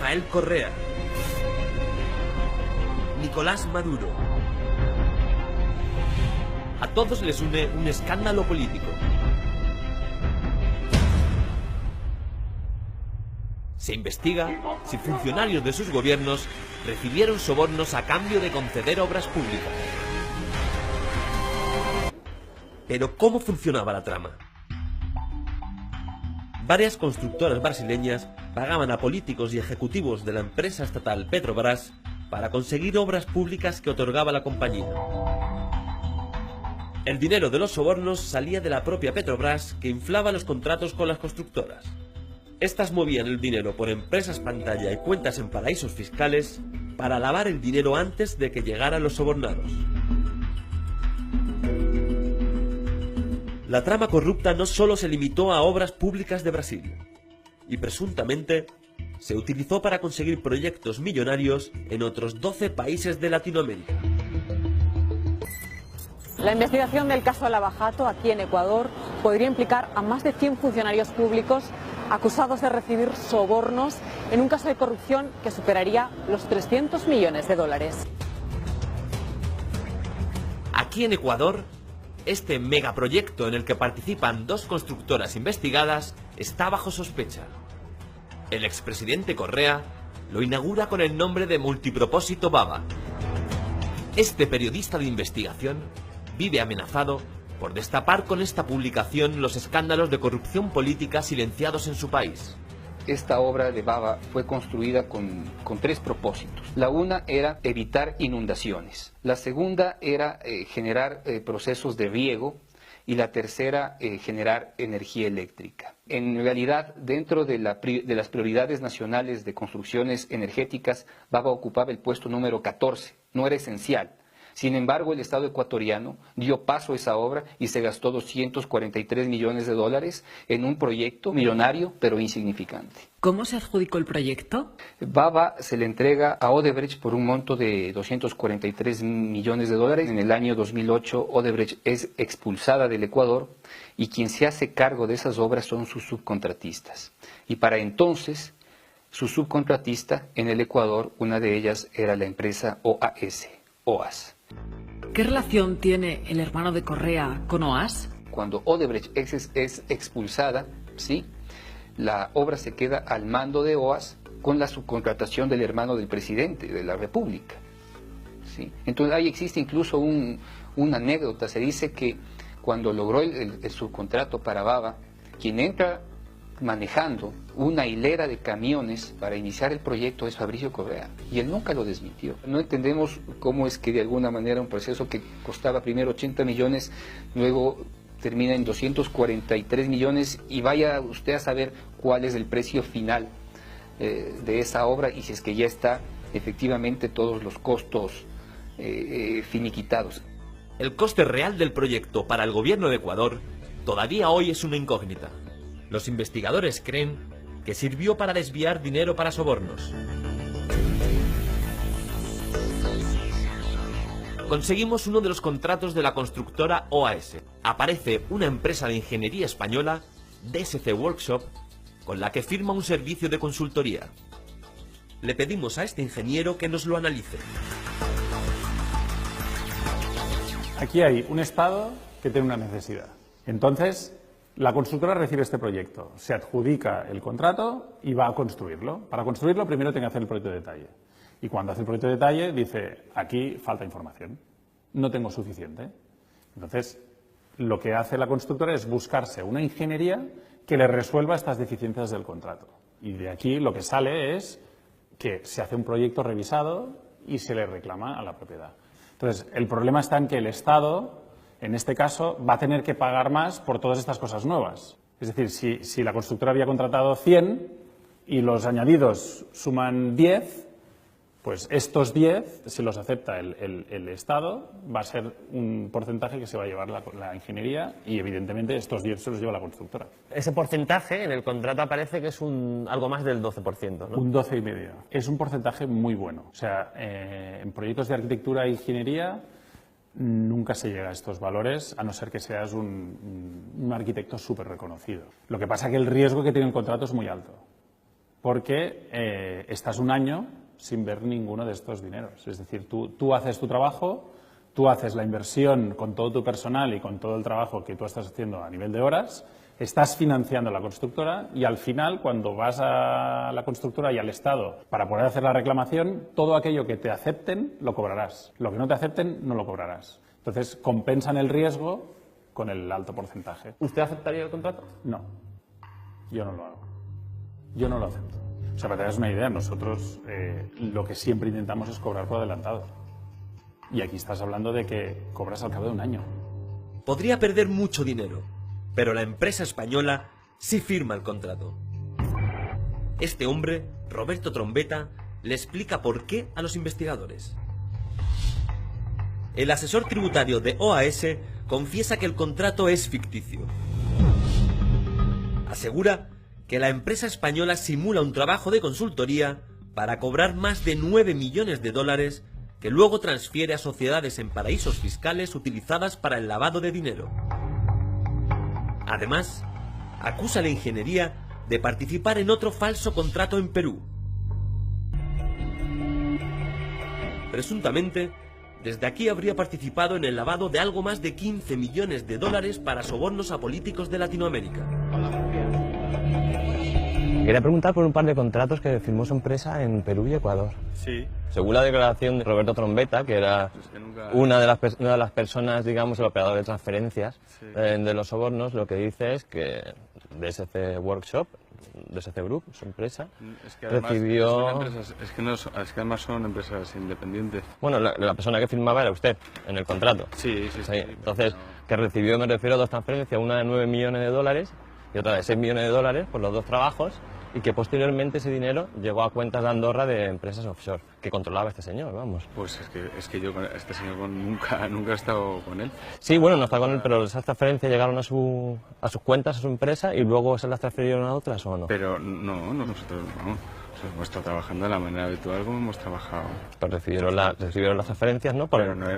Rafael Correa, Nicolás Maduro. A todos les une un escándalo político. Se investiga si funcionarios de sus gobiernos recibieron sobornos a cambio de conceder obras públicas. Pero ¿cómo funcionaba la trama? Varias constructoras brasileñas pagaban a políticos y ejecutivos de la empresa estatal Petrobras para conseguir obras públicas que otorgaba la compañía. El dinero de los sobornos salía de la propia Petrobras, que inflaba los contratos con las constructoras. Estas movían el dinero por empresas pantalla y cuentas en paraísos fiscales para lavar el dinero antes de que llegaran los sobornados. La trama corrupta no solo se limitó a obras públicas de Brasil, y presuntamente se utilizó para conseguir proyectos millonarios en otros 12 países de Latinoamérica. La investigación del caso Lava Jato aquí en Ecuador podría implicar a más de 100 funcionarios públicos acusados de recibir sobornos en un caso de corrupción que superaría los 300 millones de dólares. Aquí en Ecuador, este megaproyecto en el que participan 2 constructoras investigadas está bajo sospecha. El expresidente Correa lo inaugura con el nombre de Multipropósito Baba. Este periodista de investigación vive amenazado por destapar con esta publicación los escándalos de corrupción política silenciados en su país. Esta obra de Baba fue construida con 3 propósitos. La una era evitar inundaciones, la segunda era generar procesos de riego y la tercera generar energía eléctrica. En realidad, dentro de las prioridades nacionales de construcciones energéticas, Baba ocupaba el puesto número 14, no era esencial. Sin embargo, el Estado ecuatoriano dio paso a esa obra y se gastó 243 millones de dólares en un proyecto millonario pero insignificante. ¿Cómo se adjudicó el proyecto? Baba se le entrega a Odebrecht por un monto de 243 millones de dólares. En el año 2008, Odebrecht es expulsada del Ecuador y quien se hace cargo de esas obras son sus subcontratistas. Y para entonces, su subcontratista en el Ecuador, una de ellas era la empresa OAS. ¿Qué relación tiene el hermano de Correa con OAS? Cuando Odebrecht es expulsada, ¿sí?, la obra se queda al mando de OAS con la subcontratación del hermano del presidente de la República, ¿sí? Entonces ahí existe incluso una anécdota. Se dice que cuando logró el subcontrato para Baba, quien entra manejando una hilera de camiones para iniciar el proyecto es Fabricio Correa, y él nunca lo desmintió. No entendemos cómo es que de alguna manera un proceso que costaba primero 80 millones, luego termina en 243 millones y vaya usted a saber cuál es el precio final de esa obra y si es que ya está efectivamente todos los costos finiquitados. El coste real del proyecto para el gobierno de Ecuador todavía hoy es una incógnita. Los investigadores creen que sirvió para desviar dinero para sobornos. Conseguimos uno de los contratos de la constructora OAS. Aparece una empresa de ingeniería española, DSC Workshop, con la que firma un servicio de consultoría. Le pedimos a este ingeniero que nos lo analice. Aquí hay un Estado que tiene una necesidad. Entonces, la constructora recibe este proyecto, se adjudica el contrato y va a construirlo. Para construirlo primero tiene que hacer el proyecto de detalle. Y cuando hace el proyecto de detalle dice, aquí falta información, no tengo suficiente. Entonces, lo que hace la constructora es buscarse una ingeniería que le resuelva estas deficiencias del contrato. Y de aquí lo que sale es que se hace un proyecto revisado y se le reclama a la propiedad. Entonces, el problema está en que el Estado, en este caso, va a tener que pagar más por todas estas cosas nuevas. Es decir, si la constructora había contratado 100 y los añadidos suman 10, pues estos 10, si los acepta el Estado, va a ser un porcentaje que se va a llevar la ingeniería y, evidentemente, estos 10 se los lleva la constructora. Ese porcentaje en el contrato aparece que es algo más del 12%, ¿no? Un 12,5%. Es un porcentaje muy bueno. O sea, en proyectos de arquitectura e ingeniería nunca se llega a estos valores, a no ser que seas un arquitecto súper reconocido. Lo que pasa es que el riesgo que tiene el contrato es muy alto, porque estás un año sin ver ninguno de estos dineros. Es decir, tú haces tu trabajo, tú haces la inversión con todo tu personal y con todo el trabajo que tú estás haciendo a nivel de horas, estás financiando la constructora y al final, cuando vas a la constructora y al Estado para poder hacer la reclamación, todo aquello que te acepten lo cobrarás. Lo que no te acepten no lo cobrarás. Entonces, compensan el riesgo con el alto porcentaje. ¿Usted aceptaría el contrato? No, yo no lo hago. Yo no lo acepto. O sea, para que te hagas una idea, nosotros lo que siempre intentamos es cobrar por adelantado. Y aquí estás hablando de que cobras al cabo de un año. Podría perder mucho dinero, pero la empresa española sí firma el contrato. Este hombre, Roberto Trombetta, le explica por qué a los investigadores. El asesor tributario de OAS confiesa que el contrato es ficticio. Asegura que la empresa española simula un trabajo de consultoría para cobrar más de 9 millones de dólares que luego transfiere a sociedades en paraísos fiscales utilizadas para el lavado de dinero. Además, acusa a la ingeniería de participar en otro falso contrato en Perú. Presuntamente, desde aquí habría participado en el lavado de algo más de 15 millones de dólares para sobornos a políticos de Latinoamérica. Quería preguntar por un par de contratos que firmó su empresa en Perú y Ecuador. Sí. Según la declaración de Roberto Trombetta, que era una de las personas, digamos, el operador de transferencias de los sobornos, lo que dice es que DSC Workshop, DSC Group, su empresa, es que además recibió... es que además son empresas independientes. Bueno, la persona que firmaba era usted, en el contrato. Sí. Entonces, que recibió, me refiero a dos transferencias, una de 9 millones de dólares y otra de 6 millones de dólares por los dos trabajos, y que posteriormente ese dinero llegó a cuentas de Andorra de empresas offshore, que controlaba este señor, vamos. Pues es que yo con este señor nunca he estado con él. Sí, bueno, no está con él, pero esas transferencias llegaron a sus cuentas, a su empresa, y luego se las transfirieron a otras, ¿o no? Pero no, nosotros no. Hemos estado trabajando de la manera habitual como hemos trabajado. Pues recibieron las transferencias, ¿no? Pero no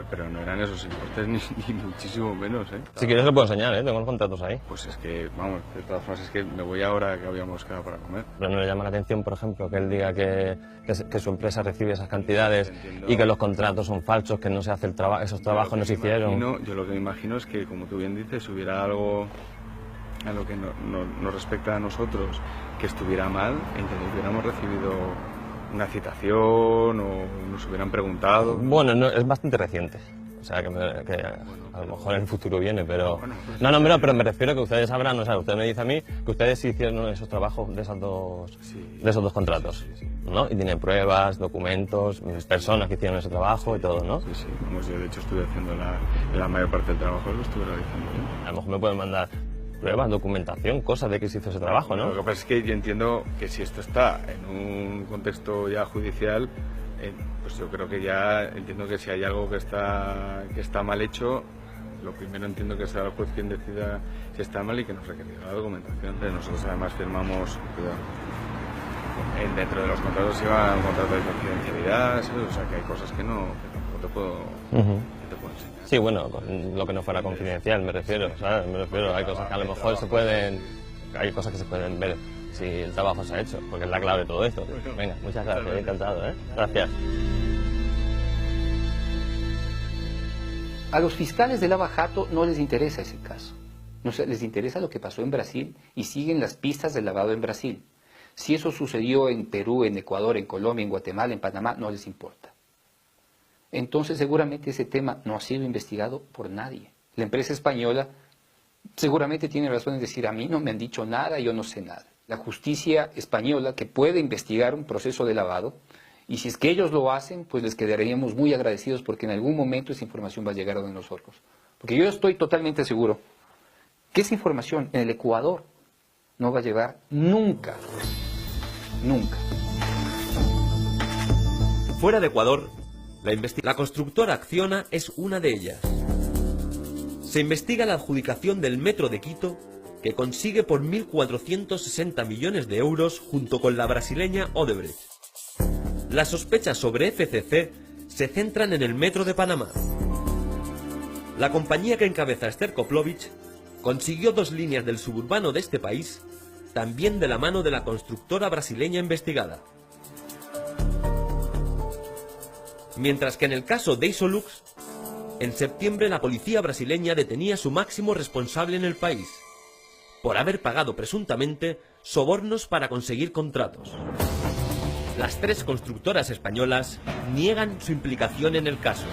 eran esos importes ni muchísimo menos, ¿eh? Si quieres lo puedo enseñar, ¿eh? Tengo los contratos ahí. Pues es que, vamos, de todas formas es que me voy ahora que habíamos quedado para comer. Pero no le llama la atención, por ejemplo, que él diga que su empresa recibe esas cantidades y que los contratos son falsos, que no se hace esos trabajos no se hicieron. Yo lo que me imagino es que, como tú bien dices, hubiera algo a lo que nos respecta a nosotros que estuviera mal, entonces hubiéramos recibido una citación o nos hubieran preguntado. Bueno, no, es bastante reciente. O sea, que a lo mejor en el futuro viene, pero... pero me refiero a que ustedes sabrán, o sea, usted me dice a mí que ustedes sí hicieron esos trabajos de esos dos contratos, ¿no? Y tienen pruebas, documentos, personas que hicieron ese trabajo y todo, ¿no? Sí, vamos, yo de hecho estuve haciendo la mayor parte del trabajo, lo estuve realizando yo. A lo mejor me pueden mandar pruebas, documentación, cosas de que se hizo ese trabajo, ¿no? Lo que pasa es que yo entiendo que si esto está en un contexto ya judicial, pues yo creo que ya entiendo que si hay algo que está mal hecho, lo primero entiendo que será el juez quien decida si está mal y que nos requerirá la documentación. Nosotros además firmamos, dentro de los contratos iba un contrato de confidencialidad, ¿sabes? O sea que hay cosas que no te puedo enseñar. Sí, bueno, lo que no fuera confidencial me refiero, ¿sabes? Hay cosas que a lo mejor hay cosas que se pueden ver si el trabajo se ha hecho, porque es la clave de todo esto. Venga, muchas gracias, encantado, ¿eh? Gracias. A los fiscales de Lava Jato no les interesa ese caso. No les interesa lo que pasó en Brasil y siguen las pistas del lavado en Brasil. Si eso sucedió en Perú, en Ecuador, en Colombia, en Guatemala, en Panamá, no les importa. Entonces seguramente ese tema no ha sido investigado por nadie. La empresa española seguramente tiene razón en decir, a mí no me han dicho nada, yo no sé nada. La justicia española que puede investigar un proceso de lavado, y si es que ellos lo hacen, pues les quedaríamos muy agradecidos porque en algún momento esa información va a llegar a nosotros. Porque yo estoy totalmente seguro que esa información en el Ecuador no va a llegar nunca. Nunca. Fuera de Ecuador, la constructora Acciona es una de ellas. Se investiga la adjudicación del metro de Quito, que consigue por 1.460 millones de euros junto con la brasileña Odebrecht. Las sospechas sobre FCC se centran en el metro de Panamá. La compañía que encabeza Esther Koplovich consiguió 2 líneas del suburbano de este país también de la mano de la constructora brasileña investigada. Mientras que en el caso de Isolux, en septiembre la policía brasileña detenía a su máximo responsable en el país, por haber pagado presuntamente sobornos para conseguir contratos. Las 3 constructoras españolas niegan su implicación en el caso.